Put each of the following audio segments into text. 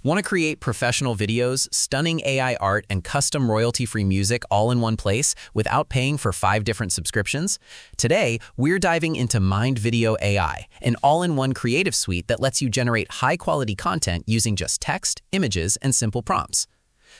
Want to create professional videos, stunning AI art, and custom royalty-free music all in one place without paying for 5 different subscriptions? Today, we're diving into MindVideo AI, an all-in-one creative suite that lets you generate high-quality content using just text, images, and simple prompts.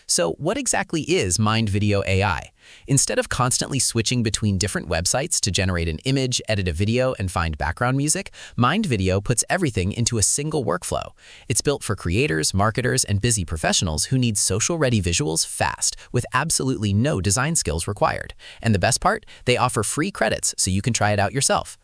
So what exactly is MindVideo AI? Instead of constantly switching between different websites to generate an image, edit a video, and find background music, MindVideo puts everything into a single workflow. It's built for creators, marketers, and busy professionals who need social-ready visuals fast, with absolutely no design skills required. And the best part? They offer free credits so you can try it out yourself.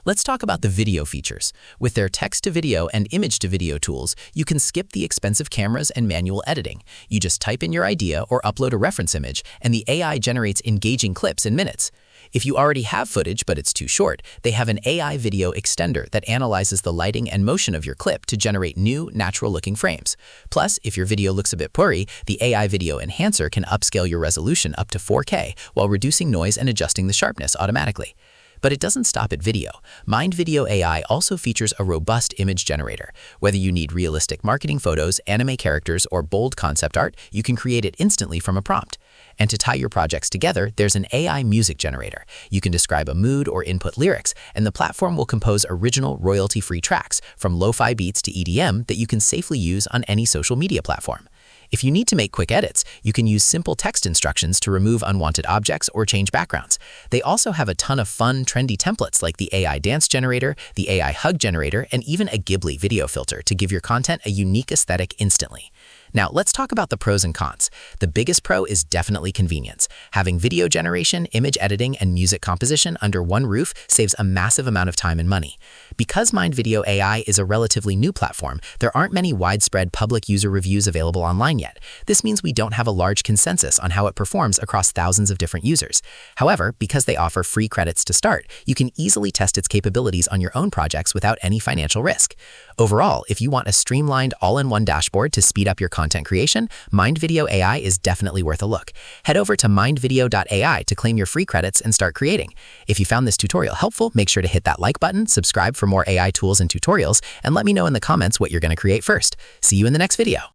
Let's talk about the video features. With their text-to-video and image-to-video tools, you can skip the expensive cameras and manual editing. You just type in your idea or upload a reference image, and the AI generates engaging clips in minutes. If you already have footage but it's too short, they have an AI video extender that analyzes the lighting and motion of your clip to generate new, natural-looking frames. Plus, if your video looks a bit blurry, the AI video enhancer can upscale your resolution up to 4K while reducing noise and adjusting the sharpness automatically. But it doesn't stop at video. MindVideo AI also features a robust image generator. Whether you need realistic marketing photos, anime characters, or bold concept art, you can create it instantly from a prompt. And to tie your projects together, there's an AI music generator. You can describe a mood or input lyrics, and the platform will compose original royalty-free tracks, from lo-fi beats to EDM, that you can safely use on any social media platform. If you need to make quick edits, you can use simple text instructions to remove unwanted objects or change backgrounds. They also have a ton of fun, trendy templates like the AI dance generator, the AI hug generator, and even a Ghibli video filter to give your content a unique aesthetic instantly. Now, let's talk about the pros and cons. The biggest pro is definitely convenience. Having video generation, image editing, and music composition under one roof saves a massive amount of time and money. Because MindVideo AI is a relatively new platform, there aren't many widespread public user reviews available online yet. This means we don't have a large consensus on how it performs across thousands of different users. However, because they offer free credits to start, you can easily test its capabilities on your own projects without any financial risk. Overall, if you want a streamlined, all-in-one dashboard to speed up your content creation, MindVideo AI is definitely worth a look. Head over to mindvideo.ai to claim your free credits and start creating. If you found this tutorial helpful, make sure to hit that like button, subscribe for more AI tools and tutorials, and let me know in the comments what you're going to create first. See you in the next video.